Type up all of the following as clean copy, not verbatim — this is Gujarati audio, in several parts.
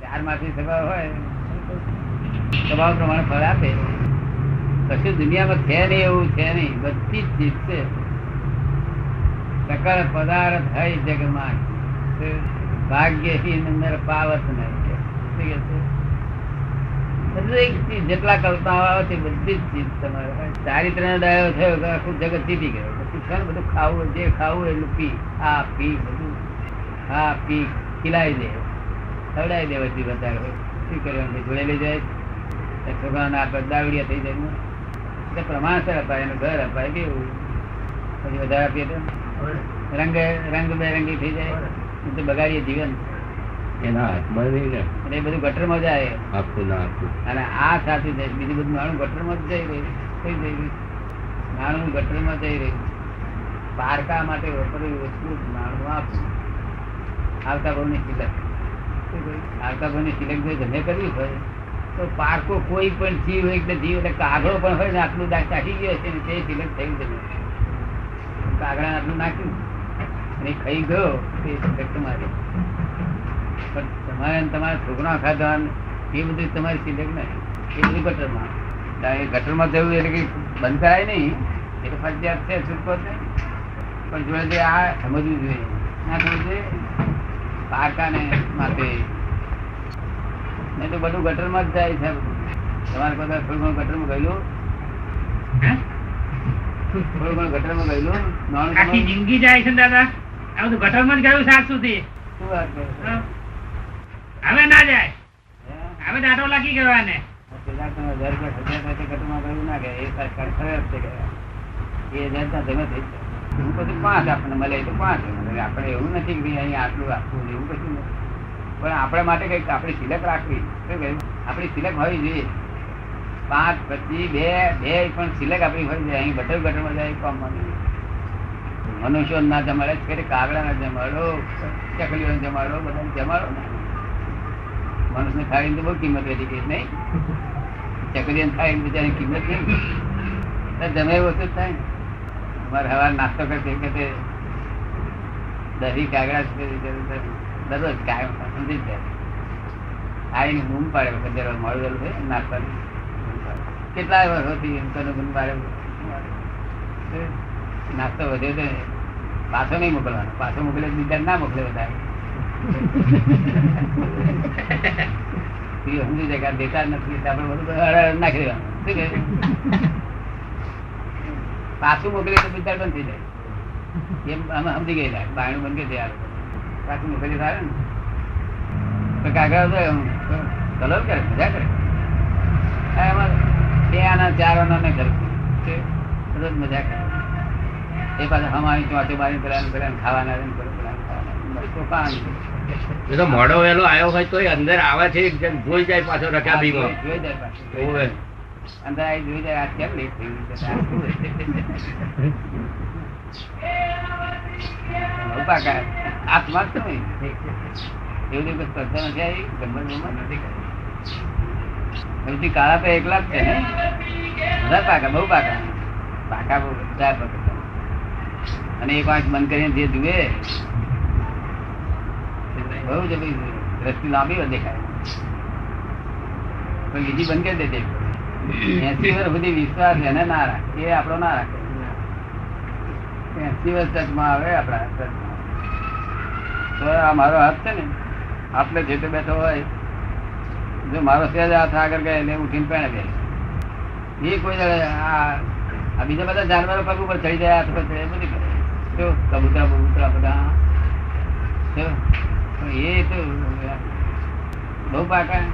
ચાર માસની સભા હોય સ્વભાવ પ્રમાણે ફળ આપે. કશું દુનિયામાં છે નહીં, એવું છે નહીં, બધી જ ચીજ છે. સકળ પદાર્થ હોય જગમાં ભાગ્યહીન અંદર પાવત નહીં. જેટલા કલ્પનાઓ આવે છે બધી જ ચીજ તમારે ચારિત્ર ડાયો થયો આખું જગત જીતી ગયો. પછી બધું ખાવું, જે ખાવું એટલું પી, આ પી, બધું હા પી, ખીલાઈ દે, ખવડાવી દે. બધી બધા શું કરવાનું, જોડે લઈ જાય છોકરાના દાવડિયા થઈ જાય. એટલે પ્રમાણસર અપાય, એનું ઘર અપાય, કેવું પછી વધારે આપીએ તો રંગ બેરંગી થઈ જાય, તો બગાડીએ જીવન. એ બધું ગટરમાં જાય અને આ સાચું જાય. બીજું બધું નાણું ગટરમાં જ જઈ રહ્યું, થઈ જઈ રહ્યું, નાણું ગટરમાં જઈ રહ્યું. પારકા માટે વપરાયું વસ્તુ નાણું આપવું. આવતા ભાવની સિલક, આવતા ભાવની સિલક જો જમે કરવી હોય તો પારકો કોઈ પણ જીવ હોય, એટલે જીવ એટલે કાગડો પણ હોય ને આટલું નાખી ગયો છે ને તે સિલક થયું છે. કાગડા આટલું નાખ્યું અને ખાઈ ગયો તે સિલક તમારી. પણ તમારે તમારા છોકરા ખાધા એ બધું તમારી સિલક નહીં, એ બધું ગટરમાં. ગટરમાં જવું એટલે કે બંધ કરાય નહીં, એટલે ફરજિયાત છે, છૂટકો છે. પણ જોડે આ સમજવું જોઈએ, ના સમજવું જોઈએ પારકાને માટે. નહીં તો બધું ગટરમાં જ જાય છે. તમારે બધા થોડું ઘણું ગટરમાં ગયેલું, થોડું ઘણું ગટરમાં ગયેલું, આખી જિંદગી જાય છે દાદા. આ બધું ગટરમાં જ ગયું સાત સુધી. શું વાત કરો? હવે ના જાય, હવે દાંટો લાગી ગયો ને. પેલા તમે 1000 રૂપિયા ખર્ચા થાય ગટરમાં ગયું ના ગયા, એ સરકાર ખરાબ છે ગયા. એ 1000 જમે થઈ જાય. હું પછી 5 આપણને મળે તો 5. આપણે એવું નથી કે ભાઈ અહીંયા આટલું આપવું, એવું કશું નથી. પણ આપણા માટે કઈક આપણી સિલક રાખવી. શું કહ્યું? આપણી સિલક હોવી જોઈએ. 5, 25, 2 પણ સિલક આપણી હોય છે. અહીં બધા ગટરમાં જાય કામમાં નહીં. મનુષ્યો ના જમાડે છે, કાગડા ના જમાડો, ચકલીઓ જમાડો, બધા જમાડો ને. મનુષ્ય થાળી તો બહુ કિંમત વધી ગઈ નહીં. ચકલીઓ થાળી બિચારી કિંમત નહીં, જમે વસ્તુ જ થાય ને. અમારે હવાર નાસ્તો કરશે કે દહીં કાગડા દરરોજ કાયમ સમજી જાય. આવીને બૂમ પાડે વખત જરા મળેલું છે નાસ્તા કેટલા વર્ષોથી એમ તો બૂમ પાડે. નાસ્તો વધ્યો તો પાછો નહીં મોકલવાનો, પાછો મોકલે બીજા ના મોકલે બધા. સમજી જાય દેતા નથી, આપડે બધું નાખી દેવાનું. શું કહે? પાછું મોકલે તો બીજા બંધ થઈ જાય. એમ અમે સમજી ગયેલા, બાયણું બંધ કરી દે પાછું મોકલી સારું ને. કાગડા કલર કરે, મજા કરે. એમાં 2 આના 4 આના ને કરે, રોજ મજા કરે. એ પાછા હમારી ચોટે મારી પેલા ખાવાના મોડો વેલો આવ્યો હોય તો અંદર આવે છે, જોઈ જાય પાછો રકાબીમાં જોઈ જાય પાછો અંદર આવી જોઈ જાય. આ કેમ લેટ થયું આત્મા જ નહીં એવું સ્પર્ધા નથી આવી. ગમત નથી કરી. કાળા તો એકલા જ છે ને, બધા પાકા, બહુ પાકા પાકા, બહુ બધા પાકા. અને એક આંખ બંધ કરીને જે જુએ બહુ જ દ્રષ્ટિ લાંબી દેખાય. પણ બીજી બંધ કરી દે. 80 વર્ષ સુધી વિશ્વાસ એને ના રાખે, એ આપણો ના રાખે. 80 વર્ષ ટચમાં આવે આપણા. તો આ મારો હાથ છે ને, આપણે જે બેઠો હોય, જો મારો સહેજ હાથ આગળ ગયા એટલે ઉઠીને પેણે ગયા. એ કોઈ આ બીજા બધા જાનવરો પગ ઉપર ચડી જાય, હાથ પર ચડે, બધી કરે. કબૂતરા બબૂતરા બધા એ તો બહુ પાકા.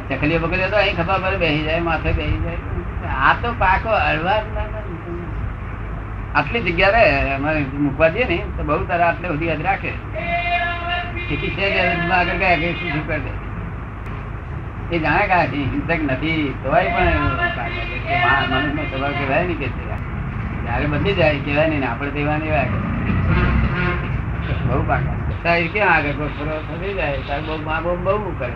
ચકલીઓ બકલીઓ તો અહીં ખભા પર બેસી જાય, માથે બેસી જાય. આ તો પાકો હળવા જ ના. આટલી જગ્યા રે અમારે મૂકવા દઈએ ને તો બહુ તારા આટલે સુધી યાદ રાખે. આગળ ગયા કે શું કરી દે. એ જાણે કા હિંસક નથી તોય પણ મનુષ્યનો સ્વભાવ કહેવાય ને કે જયારે બધી જાય કહેવાય નહીં. આપડે તેવા એવા બહુ પાકા ક્યાં આગળ થઈ જાય તારે બહુ કરે.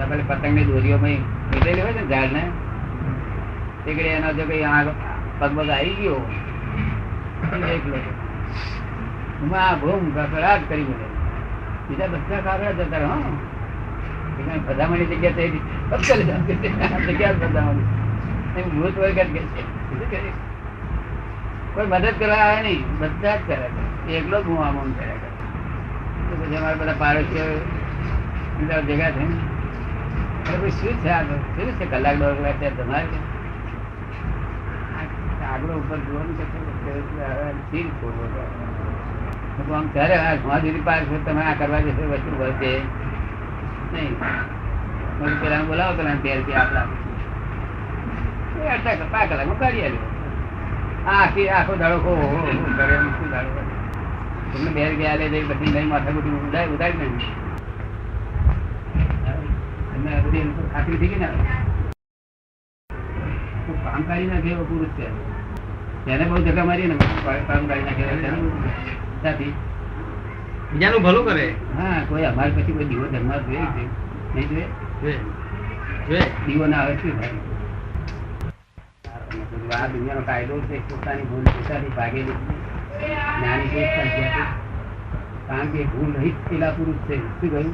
પેલી પતંગ ની દોરીઓ નીકળેલી હોય ને ઝાડ ને તે એનો જો કઈ પગ પગ આવી ગયો આ ભૂમ કકડાટ કરી બોલે બીજા બધા કાગડા જતા રહો બધામાંની જગ્યા જગ્યા બધામાં ભૂત વગર કોઈ મદદ કરવા આવે નહીં, બધા જ કરે એકલો જ હું આમ કર્યા કરે. પછી અમારા બધા પાડોશીઓ ભેગા થઈને શું છે આ શું છે કલાક 1.5 કલાક ત્યાં તમારે આગળ ઉપર જોવાનું કે આમ ત્યારે ઘણા સુધી પાર તમે આ કરવા જશો વસ્તુ વધશે નહીં. પેલા બોલાવો પેલા 13 આપડા 5 કલાકમાં કાઢી આવ્યો. આખો દાડો ખો કરે શું દાડો તમને 2 ગયા લે બધી લઈ માથા બધી ઉડાડી ને બધી ખાતરી થઈ ગઈ ને કામ કાઢી નાખે એવો પુરુષ છે. તેને બહુ ધક્કા મારી ને કામ કાઢી નાખે બીજાનું ભલું કરે. હા, કોઈ અમારે પછી કોઈ દીવો ધર્મ જોઈએ છે નહીં જોઈએ દીવો ના આવે શું થાય? આ દુનિયાનો કાયદો છે પોતાની ભૂલ પોતાની ભાગેલી જ્ઞાની દોષ કારણ કે ભૂલ રહિત પેલા પુરુષ છે. શું કહ્યું?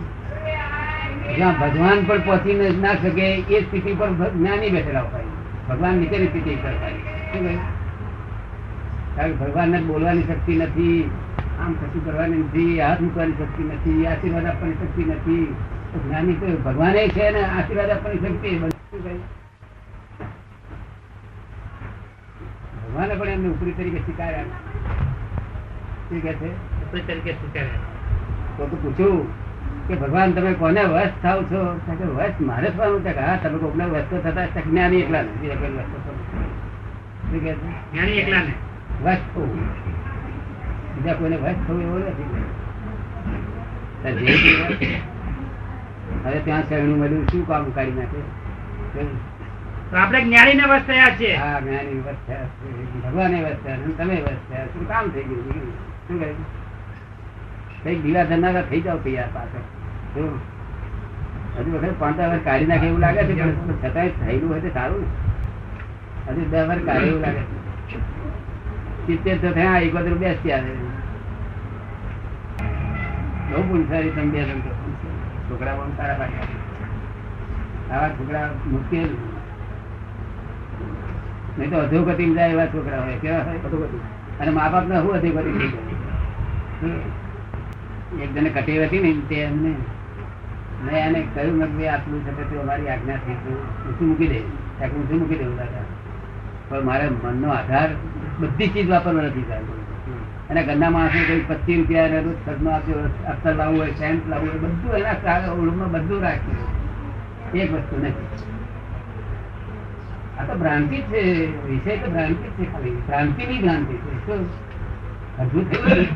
જ્યાં ભગવાન પણ પહોંચી ના શકે એ સ્થિતિ પર જ્ઞાની બેઠેલા હોય. ભગવાન નીચેની સ્થિતિ કરવાની. શું કહ્યું? કારણ કે ભગવાનને બોલવાની શક્તિ નથી, આમ કશું કરવાની નથી, હાથ મૂકવાની શક્તિ નથી, આશીર્વાદ આપવાની શક્તિ નથી. જ્ઞાની તો ભગવાન છે ને આશીર્વાદ આપવાની શક્તિ. ભગવાને પણ એમને ઉપરી તરીકે સ્વીકાર્યા. શું કે છે? ઉપરી તરીકે સ્વીકાર્યા. તો પૂછ્યું કે ભગવાન તમે કોને વશ થાવ છો? વશ મારે થવાનું છે. હા, તમે કોકને વસ્તુ થતા જ્ઞાની એકલા ને શું કે છે? જ્ઞાની એકલા ને વશ થવું, બીજા કોઈને વશ થવું એવો નથી. હવે ત્યાં શરણું મળ્યું શું કામ કાઢી નાખે? આપણે જ્ઞાની ને વશ થયા છે. હા, જ્ઞાની વશ થયા છે, ભગવાને વશ થયા, તમે વશ થયા, શું કામ થઈ ગયું? શું કહ્યું? કઈક દીવા ધરનારા થઈ જાવ તૈયાર પાછળ. હજુ વખત 5 વર્ષ કાઢી નાખે એવું લાગે છે, પણ છતાંય થયેલું હોય તો સારું ને. હજુ 10 વર્ષ કાઢે એવું લાગે છે. 70 તો થયા, 71 બેસી આવે. બહુ પુનસારી તમે 2 છોકરા બહુ સારા પાડ્યા. આવા છોકરા મુશ્કેલ નહીં તો અધોગતિ જાય એવા છોકરા હોય. કેવા હોય? અધોગતિ. અને મા બાપ ને શું અધોગતિ થઈ જાય? એક જણે કટેવ હતી ને તે એમને મેં એને કહ્યું મેં આટલું છે તો અમારી આજ્ઞા થઈ ઊંચું મૂકી દે. ઊંચું મૂકી દેવું દાદા, પણ મારે મનનો આધાર બધી ચીજ વાપરવા નથી ચાલતું. એના ઘરના માણસો કઈ 25 રૂપિયા રોજ ખર્ચનો આપ્યો, અત્તર લાવવું હોય, સેન્ટ લાવવું હોય, બધું એના ઓળમાં બધું રાખ્યું. એક વસ્તુ નથી. આ તો ભ્રાંતિ છે, વિષય તો ભ્રાંતિ છે, ખાલી ભ્રાંતિ ની ભ્રાંતિ છે. શું અદભુત થયું?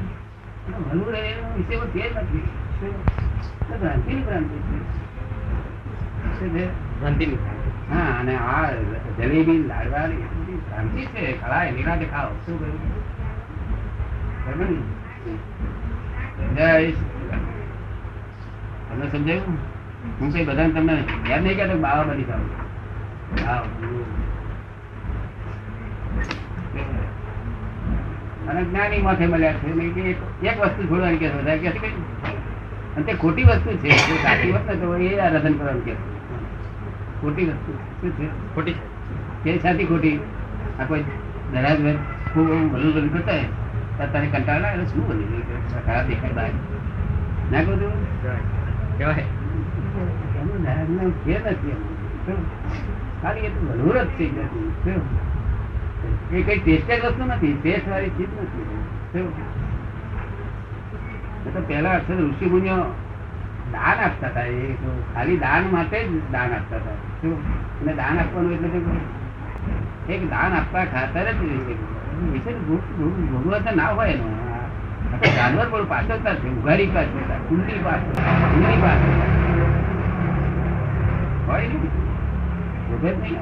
ભલું રહે એનો વિષય તે નથી. ભ્રાંતિ ની ભ્રાંતિ છે. હા, અને આ જલેબી લાડવાની ભ્રાંતિ છે. ખરા નિરાતે ખાઓ. શું કહ્યું? જય તમને સમજાયું? હું કઈ બધા તમને યાદ નહીં કરતો બાવા બની જાવ. અને જ્ઞાની માથે મળ્યા છે એક વસ્તુ છોડવાની કે બધા કે અને તે ખોટી વસ્તુ છે. સાચી વસ્તુ તો એ આરાધન કરવાનું કે ખોટી વસ્તુ શું છે? ખોટી છે. સાચી ખોટી? આ કોઈ દરાજ ખૂબ ભલું ભલું કરતા તને કંટાળ ના શું બની ખરાબ દેખાય બહાર ના કહું છું કેવાય એનું નામ છે નથી. ખાલી એ તો ભલું જ થઈ જતું. એ કઈ ટેસ્ટેડ વસ્તુ નથી, ટેસ્ટ વાળી ચીજ નથી. તો પેલા અક્ષર ઋષિ મુનિઓ દાન આપતા હતા. એ તો ખાલી દાન માટે જ દાન આપતા હતા. શું? અને દાન આપવાનું એટલે એક દાન આપવા ખાતર જ ભોગવત ના હોય એનો. જાનવર પણ પાછળતા છે, ઉઘાડી પાછળતા, કુંડી પાછળ, કુંડી પાછળ હોય ને ભોગત નહીં.